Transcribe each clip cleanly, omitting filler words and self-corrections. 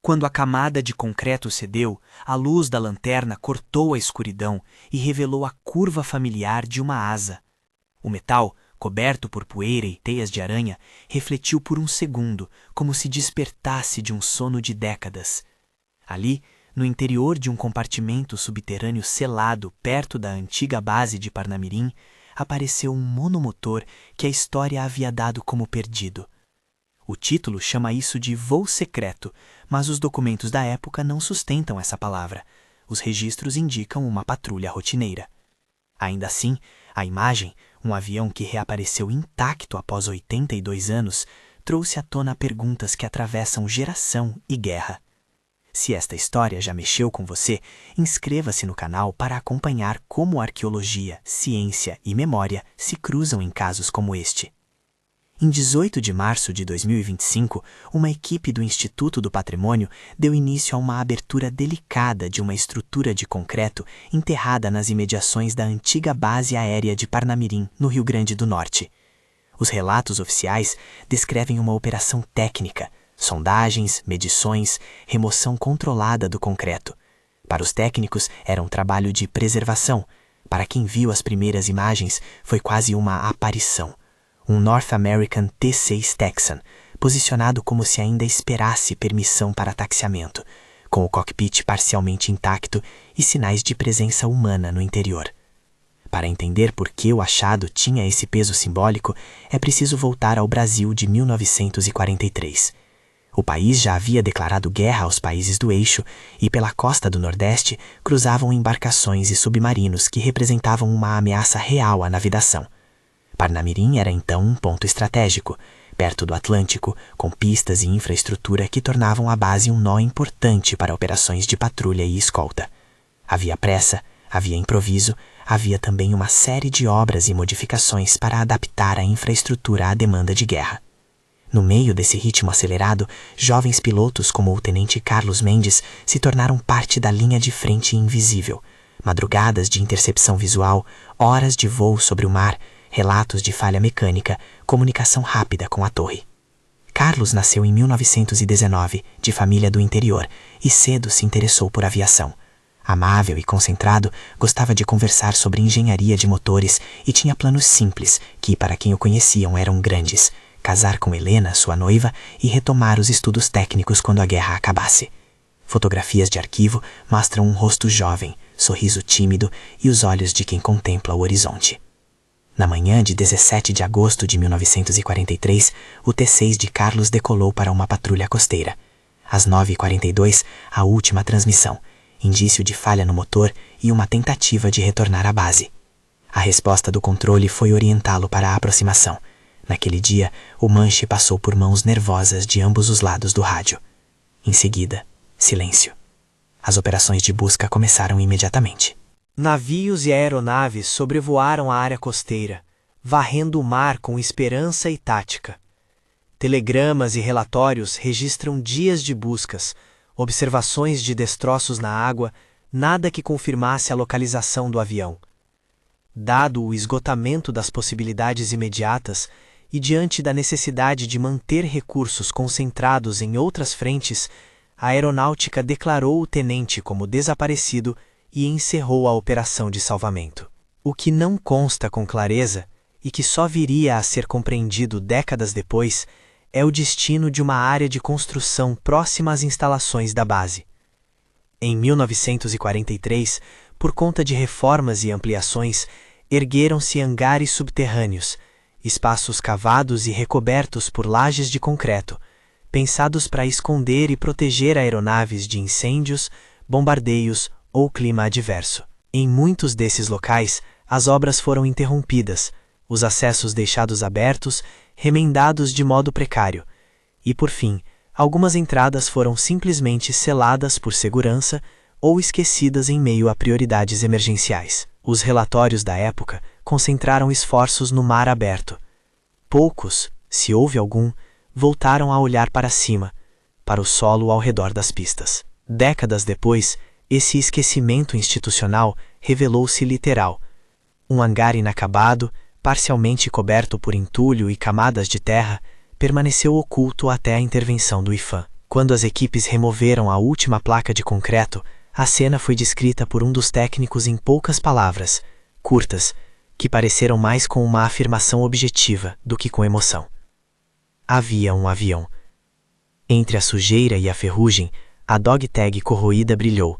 Quando a camada de concreto cedeu, a luz da lanterna cortou a escuridão e revelou a curva familiar de uma asa. O metal, coberto por poeira e teias de aranha, refletiu por um segundo, como se despertasse de um sono de décadas. Ali, no interior de um compartimento subterrâneo selado perto da antiga base de Parnamirim, apareceu um monomotor que a história havia dado como perdido. O título chama isso de voo secreto, mas os documentos da época não sustentam essa palavra. Os registros indicam uma patrulha rotineira. Ainda assim, a imagem, um avião que reapareceu intacto após 82 anos, trouxe à tona perguntas que atravessam geração e guerra. Se esta história já mexeu com você, inscreva-se no canal para acompanhar como arqueologia, ciência e memória se cruzam em casos como este. Em 18 de março de 2025, uma equipe do Instituto do Patrimônio deu início a uma abertura delicada de uma estrutura de concreto enterrada nas imediações da antiga base aérea de Parnamirim, no Rio Grande do Norte. Os relatos oficiais descrevem uma operação técnica, sondagens, medições, remoção controlada do concreto. Para os técnicos, era um trabalho de preservação. Para quem viu as primeiras imagens, foi quase uma aparição. Um North American T-6 Texan, posicionado como se ainda esperasse permissão para taxiamento, com o cockpit parcialmente intacto e sinais de presença humana no interior. Para entender por que o achado tinha esse peso simbólico, é preciso voltar ao Brasil de 1943. O país já havia declarado guerra aos países do eixo e, pela costa do Nordeste, cruzavam embarcações e submarinos que representavam uma ameaça real à navegação. Parnamirim era então um ponto estratégico, perto do Atlântico, com pistas e infraestrutura que tornavam a base um nó importante para operações de patrulha e escolta. Havia pressa, havia improviso, havia também uma série de obras e modificações para adaptar a infraestrutura à demanda de guerra. No meio desse ritmo acelerado, jovens pilotos como o tenente Carlos Mendes se tornaram parte da linha de frente invisível. Madrugadas de intercepção visual, horas de voo sobre o mar, relatos de falha mecânica, comunicação rápida com a torre. Carlos nasceu em 1919, de família do interior, e cedo se interessou por aviação. Amável e concentrado, gostava de conversar sobre engenharia de motores e tinha planos simples, que para quem o conheciam eram grandes: casar com Helena, sua noiva, e retomar os estudos técnicos quando a guerra acabasse. Fotografias de arquivo mostram um rosto jovem, sorriso tímido e os olhos de quem contempla o horizonte. Na manhã de 17 de agosto de 1943, o T-6 de Carlos decolou para uma patrulha costeira. Às 9h42, a última transmissão, indício de falha no motor e uma tentativa de retornar à base. A resposta do controle foi orientá-lo para a aproximação. Naquele dia, o manche passou por mãos nervosas de ambos os lados do rádio. Em seguida, silêncio. As operações de busca começaram imediatamente. Navios e aeronaves sobrevoaram a área costeira, varrendo o mar com esperança e tática. Telegramas e relatórios registram dias de buscas, observações de destroços na água, nada que confirmasse a localização do avião. Dado o esgotamento das possibilidades imediatas e diante da necessidade de manter recursos concentrados em outras frentes, a aeronáutica declarou o tenente como desaparecido e encerrou a operação de salvamento. O que não consta com clareza, e que só viria a ser compreendido décadas depois, é o destino de uma área de construção próxima às instalações da base. Em 1943, por conta de reformas e ampliações, ergueram-se hangares subterrâneos, espaços cavados e recobertos por lajes de concreto, pensados para esconder e proteger aeronaves de incêndios, bombardeios ou clima adverso. Em muitos desses locais, as obras foram interrompidas, os acessos deixados abertos, remendados de modo precário, e, por fim, algumas entradas foram simplesmente seladas por segurança ou esquecidas em meio a prioridades emergenciais. Os relatórios da época concentraram esforços no mar aberto. Poucos, se houve algum, voltaram a olhar para cima, para o solo ao redor das pistas. Décadas depois, esse esquecimento institucional revelou-se literal. Um hangar inacabado, parcialmente coberto por entulho e camadas de terra, permaneceu oculto até a intervenção do IFAM. Quando as equipes removeram a última placa de concreto, a cena foi descrita por um dos técnicos em poucas palavras, curtas, que pareceram mais com uma afirmação objetiva do que com emoção. Havia um avião. Entre a sujeira e a ferrugem, a dog tag corroída brilhou,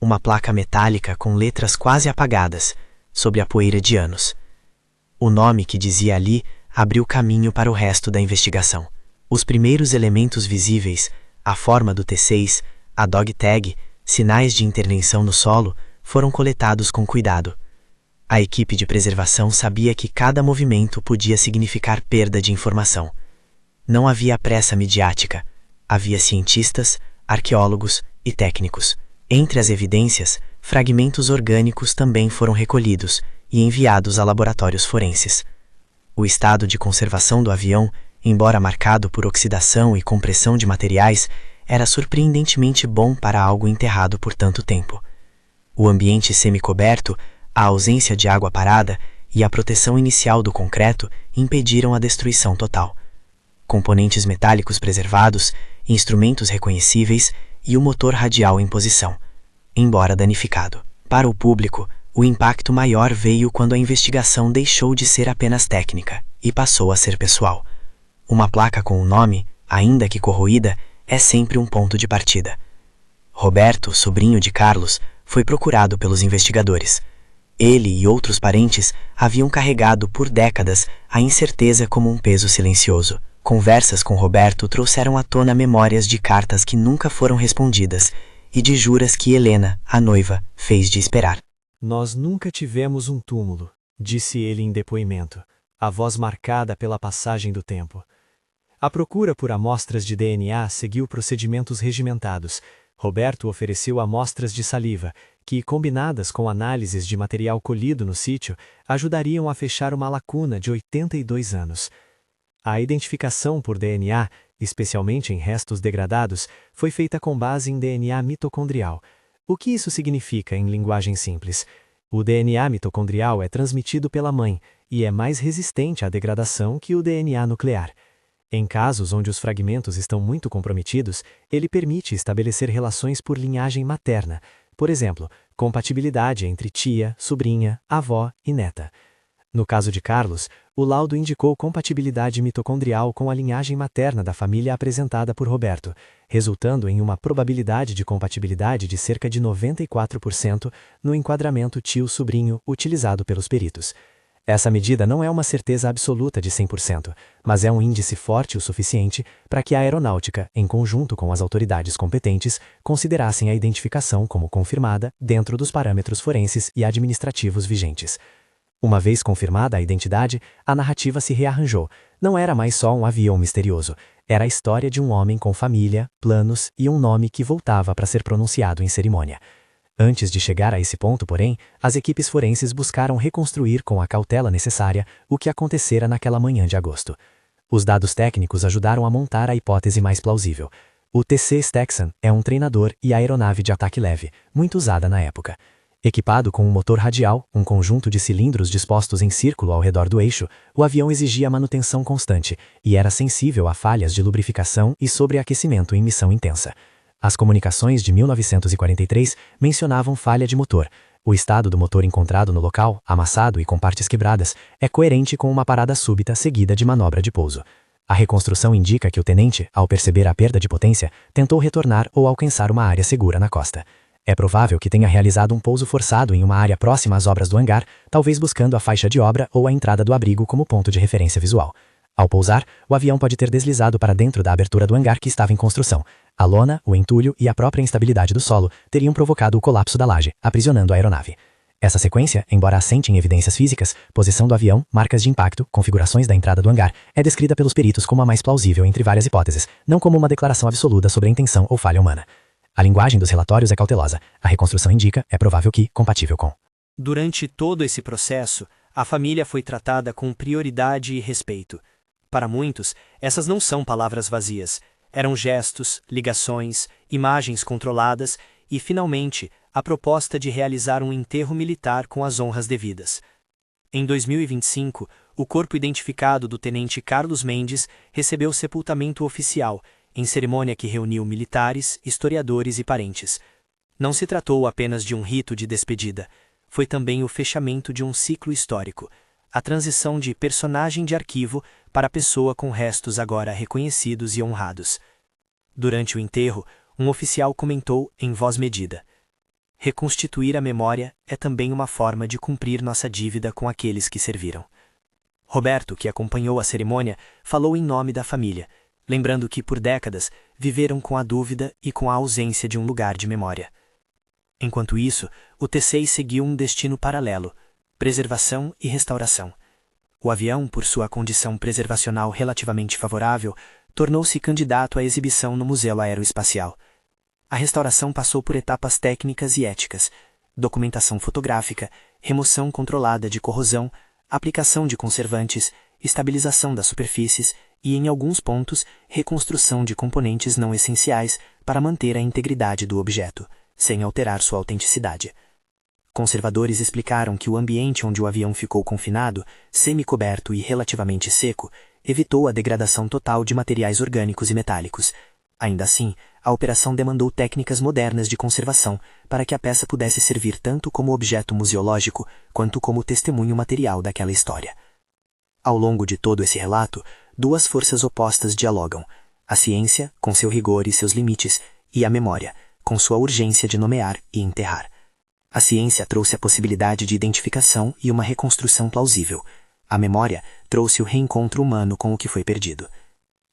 uma placa metálica com letras quase apagadas, sob a poeira de anos. O nome que dizia ali abriu caminho para o resto da investigação. Os primeiros elementos visíveis, a forma do T6, a dog tag, sinais de intervenção no solo, foram coletados com cuidado. A equipe de preservação sabia que cada movimento podia significar perda de informação. Não havia pressa midiática. Havia cientistas, arqueólogos e técnicos. Entre as evidências, fragmentos orgânicos também foram recolhidos e enviados a laboratórios forenses. O estado de conservação do avião, embora marcado por oxidação e compressão de materiais, era surpreendentemente bom para algo enterrado por tanto tempo. O ambiente semicoberto, a ausência de água parada e a proteção inicial do concreto impediram a destruição total. Componentes metálicos preservados, instrumentos reconhecíveis e o motor radial em posição, embora danificado. Para o público, o impacto maior veio quando a investigação deixou de ser apenas técnica e passou a ser pessoal. Uma placa com o nome, ainda que corroída, é sempre um ponto de partida. Roberto, sobrinho de Carlos, foi procurado pelos investigadores. Ele e outros parentes haviam carregado por décadas a incerteza como um peso silencioso. Conversas com Roberto trouxeram à tona memórias de cartas que nunca foram respondidas e de juras que Helena, a noiva, fez de esperar. Nós nunca tivemos um túmulo, disse ele em depoimento, a voz marcada pela passagem do tempo. A procura por amostras de DNA seguiu procedimentos regimentados. Roberto ofereceu amostras de saliva, que, combinadas com análises de material colhido no sítio, ajudariam a fechar uma lacuna de 82 anos. A identificação por DNA, especialmente em restos degradados, foi feita com base em DNA mitocondrial. O que isso significa em linguagem simples? O DNA mitocondrial é transmitido pela mãe e é mais resistente à degradação que o DNA nuclear. Em casos onde os fragmentos estão muito comprometidos, ele permite estabelecer relações por linhagem materna, por exemplo, compatibilidade entre tia, sobrinha, avó e neta. No caso de Carlos, o laudo indicou compatibilidade mitocondrial com a linhagem materna da família apresentada por Roberto, resultando em uma probabilidade de compatibilidade de cerca de 94% no enquadramento tio-sobrinho utilizado pelos peritos. Essa medida não é uma certeza absoluta de 100%, mas é um índice forte o suficiente para que a aeronáutica, em conjunto com as autoridades competentes, considerassem a identificação como confirmada dentro dos parâmetros forenses e administrativos vigentes. Uma vez confirmada a identidade, a narrativa se rearranjou. Não era mais só um avião misterioso, era a história de um homem com família, planos e um nome que voltava para ser pronunciado em cerimônia. Antes de chegar a esse ponto, porém, as equipes forenses buscaram reconstruir com a cautela necessária o que acontecera naquela manhã de agosto. Os dados técnicos ajudaram a montar a hipótese mais plausível. O T6 Texan é um treinador e aeronave de ataque leve, muito usada na época. Equipado com um motor radial, um conjunto de cilindros dispostos em círculo ao redor do eixo, o avião exigia manutenção constante e era sensível a falhas de lubrificação e sobreaquecimento em missão intensa. As comunicações de 1943 mencionavam falha de motor. O estado do motor encontrado no local, amassado e com partes quebradas, é coerente com uma parada súbita seguida de manobra de pouso. A reconstrução indica que o tenente, ao perceber a perda de potência, tentou retornar ou alcançar uma área segura na costa. É provável que tenha realizado um pouso forçado em uma área próxima às obras do hangar, talvez buscando a faixa de obra ou a entrada do abrigo como ponto de referência visual. Ao pousar, o avião pode ter deslizado para dentro da abertura do hangar que estava em construção. A lona, o entulho e a própria instabilidade do solo teriam provocado o colapso da laje, aprisionando a aeronave. Essa sequência, embora assente em evidências físicas, posição do avião, marcas de impacto, configurações da entrada do hangar, é descrita pelos peritos como a mais plausível entre várias hipóteses, não como uma declaração absoluta sobre a intenção ou falha humana. A linguagem dos relatórios é cautelosa. A reconstrução indica, é provável que, compatível com. Durante todo esse processo, a família foi tratada com prioridade e respeito. Para muitos, essas não são palavras vazias. Eram gestos, ligações, imagens controladas e, finalmente, a proposta de realizar um enterro militar com as honras devidas. Em 2025, o corpo identificado do tenente Carlos Mendes recebeu sepultamento oficial, em cerimônia que reuniu militares, historiadores e parentes. Não se tratou apenas de um rito de despedida, foi também o fechamento de um ciclo histórico, a transição de personagem de arquivo para pessoa com restos agora reconhecidos e honrados. Durante o enterro, um oficial comentou em voz medida: reconstituir a memória é também uma forma de cumprir nossa dívida com aqueles que serviram. Roberto, que acompanhou a cerimônia, falou em nome da família, lembrando que por décadas viveram com a dúvida e com a ausência de um lugar de memória. Enquanto isso, o T6 seguiu um destino paralelo: preservação e restauração. O avião, por sua condição preservacional relativamente favorável, tornou-se candidato à exibição no Museu Aeroespacial. A restauração passou por etapas técnicas e éticas: documentação fotográfica, remoção controlada de corrosão, aplicação de conservantes, estabilização das superfícies e, em alguns pontos, reconstrução de componentes não essenciais para manter a integridade do objeto, sem alterar sua autenticidade. Conservadores explicaram que o ambiente onde o avião ficou confinado, semi-coberto e relativamente seco, evitou a degradação total de materiais orgânicos e metálicos. Ainda assim, a operação demandou técnicas modernas de conservação para que a peça pudesse servir tanto como objeto museológico quanto como testemunho material daquela história. Ao longo de todo esse relato, duas forças opostas dialogam: a ciência, com seu rigor e seus limites, e a memória, com sua urgência de nomear e enterrar. A ciência trouxe a possibilidade de identificação e uma reconstrução plausível. A memória trouxe o reencontro humano com o que foi perdido.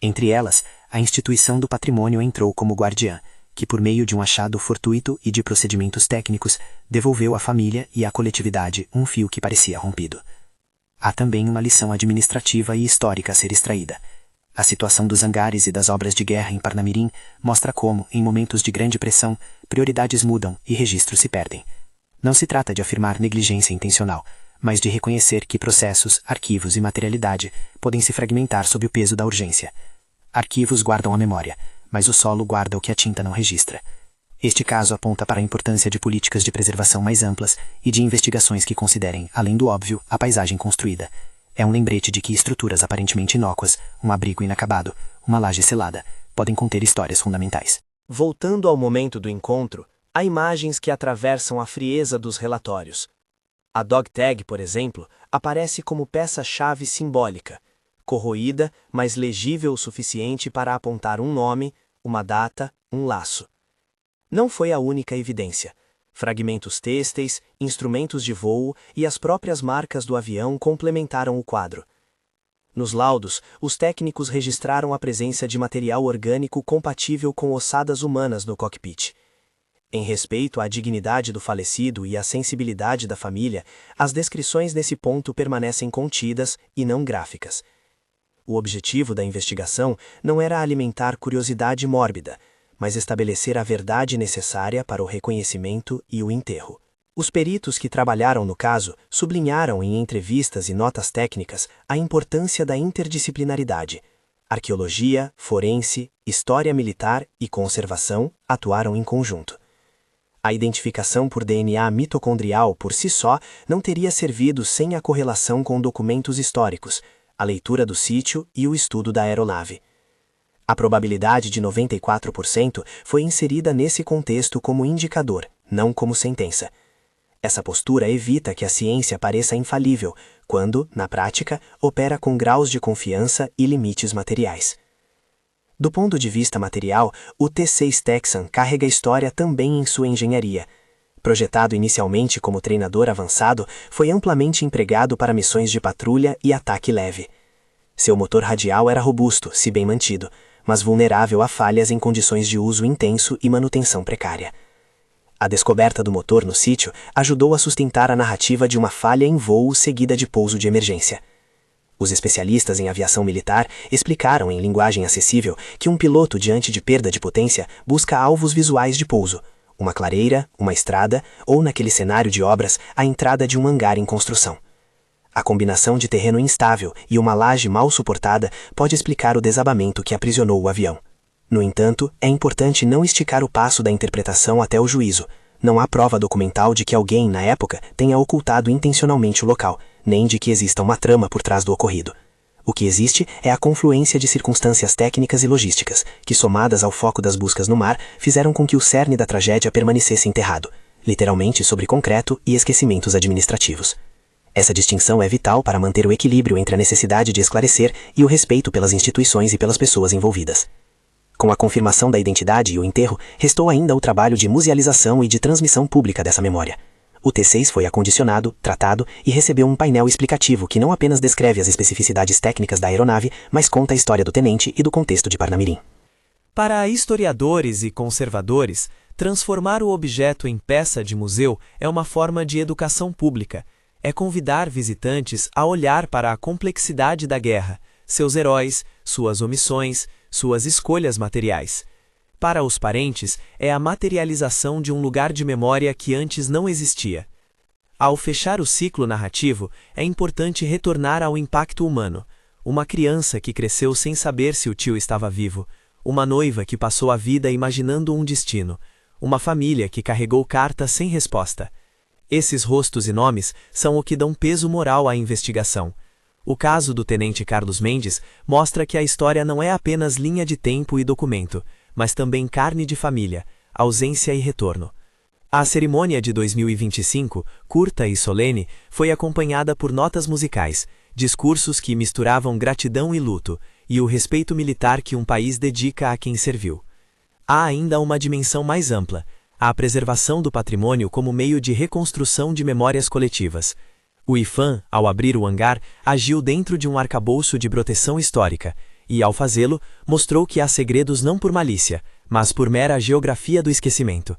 Entre elas, a instituição do patrimônio entrou como guardiã, que por meio de um achado fortuito e de procedimentos técnicos, devolveu à família e à coletividade um fio que parecia rompido. Há também uma lição administrativa e histórica a ser extraída. A situação dos hangares e das obras de guerra em Parnamirim mostra como, em momentos de grande pressão, prioridades mudam e registros se perdem. Não se trata de afirmar negligência intencional, mas de reconhecer que processos, arquivos e materialidade podem se fragmentar sob o peso da urgência. Arquivos guardam a memória, mas o solo guarda o que a tinta não registra. Este caso aponta para a importância de políticas de preservação mais amplas e de investigações que considerem, além do óbvio, a paisagem construída. É um lembrete de que estruturas aparentemente inócuas, um abrigo inacabado, uma laje selada, podem conter histórias fundamentais. Voltando ao momento do encontro, há imagens que atravessam a frieza dos relatórios. A dog tag, por exemplo, aparece como peça-chave simbólica, corroída, mas legível o suficiente para apontar um nome, uma data, um laço. Não foi a única evidência. Fragmentos têxteis, instrumentos de voo e as próprias marcas do avião complementaram o quadro. Nos laudos, os técnicos registraram a presença de material orgânico compatível com ossadas humanas no cockpit. Em respeito à dignidade do falecido e à sensibilidade da família, as descrições nesse ponto permanecem contidas e não gráficas. O objetivo da investigação não era alimentar curiosidade mórbida, mas estabelecer a verdade necessária para o reconhecimento e o enterro. Os peritos que trabalharam no caso sublinharam em entrevistas e notas técnicas a importância da interdisciplinaridade. Arqueologia, forense, história militar e conservação atuaram em conjunto. A identificação por DNA mitocondrial por si só não teria servido sem a correlação com documentos históricos, a leitura do sítio e o estudo da aeronave. A probabilidade de 94% foi inserida nesse contexto como indicador, não como sentença. Essa postura evita que a ciência pareça infalível, quando, na prática, opera com graus de confiança e limites materiais. Do ponto de vista material, o T-6 Texan carrega história também em sua engenharia. Projetado inicialmente como treinador avançado, foi amplamente empregado para missões de patrulha e ataque leve. Seu motor radial era robusto, se bem mantido, mas vulnerável a falhas em condições de uso intenso e manutenção precária. A descoberta do motor no sítio ajudou a sustentar a narrativa de uma falha em voo seguida de pouso de emergência. Os especialistas em aviação militar explicaram em linguagem acessível que um piloto diante de perda de potência busca alvos visuais de pouso, uma clareira, uma estrada ou, naquele cenário de obras, a entrada de um hangar em construção. A combinação de terreno instável e uma laje mal suportada pode explicar o desabamento que aprisionou o avião. No entanto, é importante não esticar o passo da interpretação até o juízo. Não há prova documental de que alguém, na época, tenha ocultado intencionalmente o local, nem de que exista uma trama por trás do ocorrido. O que existe é a confluência de circunstâncias técnicas e logísticas, que somadas ao foco das buscas no mar, fizeram com que o cerne da tragédia permanecesse enterrado, literalmente sobre concreto e esquecimentos administrativos. Essa distinção é vital para manter o equilíbrio entre a necessidade de esclarecer e o respeito pelas instituições e pelas pessoas envolvidas. Com a confirmação da identidade e o enterro, restou ainda o trabalho de musealização e de transmissão pública dessa memória. O T6 foi acondicionado, tratado e recebeu um painel explicativo que não apenas descreve as especificidades técnicas da aeronave, mas conta a história do tenente e do contexto de Parnamirim. Para historiadores e conservadores, transformar o objeto em peça de museu é uma forma de educação pública. É convidar visitantes a olhar para a complexidade da guerra, seus heróis, suas omissões, suas escolhas materiais. Para os parentes, é a materialização de um lugar de memória que antes não existia. Ao fechar o ciclo narrativo, é importante retornar ao impacto humano. Uma criança que cresceu sem saber se o tio estava vivo, uma noiva que passou a vida imaginando um destino, uma família que carregou cartas sem resposta. Esses rostos e nomes são o que dão peso moral à investigação. O caso do tenente Carlos Mendes mostra que a história não é apenas linha de tempo e documento, mas também carne de família, ausência e retorno. A cerimônia de 2025, curta e solene, foi acompanhada por notas musicais, discursos que misturavam gratidão e luto, e o respeito militar que um país dedica a quem serviu. Há ainda uma dimensão mais ampla, a preservação do patrimônio como meio de reconstrução de memórias coletivas. O IPHAN, ao abrir o hangar, agiu dentro de um arcabouço de proteção histórica, e, ao fazê-lo, mostrou que há segredos não por malícia, mas por mera geografia do esquecimento.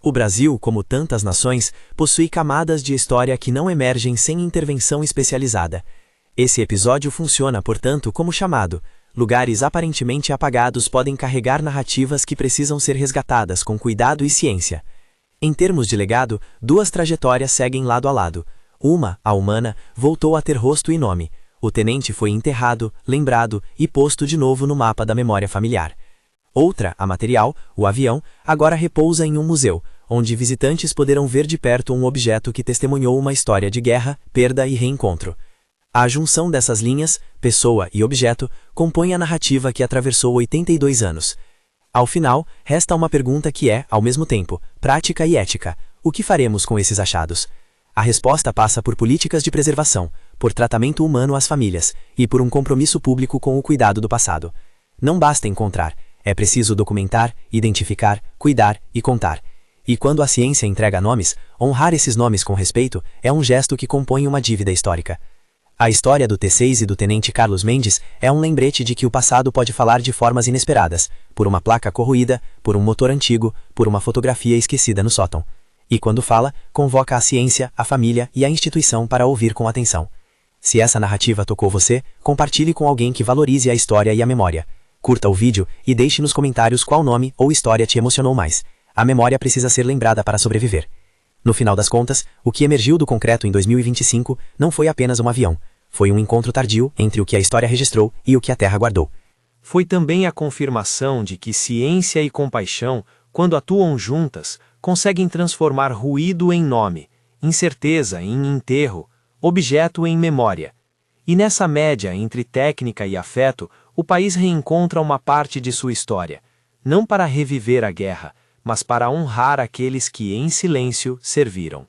O Brasil, como tantas nações, possui camadas de história que não emergem sem intervenção especializada. Esse episódio funciona, portanto, como chamado. Lugares aparentemente apagados podem carregar narrativas que precisam ser resgatadas com cuidado e ciência. Em termos de legado, duas trajetórias seguem lado a lado. Uma, a humana, voltou a ter rosto e nome. O tenente foi enterrado, lembrado e posto de novo no mapa da memória familiar. Outra, a material, o avião, agora repousa em um museu, onde visitantes poderão ver de perto um objeto que testemunhou uma história de guerra, perda e reencontro. A junção dessas linhas, pessoa e objeto, compõe a narrativa que atravessou 82 anos. Ao final, resta uma pergunta que é, ao mesmo tempo, prática e ética. O que faremos com esses achados? A resposta passa por políticas de preservação, por tratamento humano às famílias e por um compromisso público com o cuidado do passado. Não basta encontrar, é preciso documentar, identificar, cuidar e contar. E quando a ciência entrega nomes, honrar esses nomes com respeito é um gesto que compõe uma dívida histórica. A história do T6 e do tenente Carlos Mendes é um lembrete de que o passado pode falar de formas inesperadas, por uma placa corroída, por um motor antigo, por uma fotografia esquecida no sótão. E quando fala, convoca a ciência, a família e a instituição para ouvir com atenção. Se essa narrativa tocou você, compartilhe com alguém que valorize a história e a memória. Curta o vídeo e deixe nos comentários qual nome ou história te emocionou mais. A memória precisa ser lembrada para sobreviver. No final das contas, o que emergiu do concreto em 2025 não foi apenas um avião. Foi um encontro tardio entre o que a história registrou e o que a Terra guardou. Foi também a confirmação de que ciência e compaixão, quando atuam juntas, conseguem transformar ruído em nome, incerteza em enterro, objeto em memória. E nessa média entre técnica e afeto, o país reencontra uma parte de sua história, não para reviver a guerra, mas para honrar aqueles que em silêncio serviram.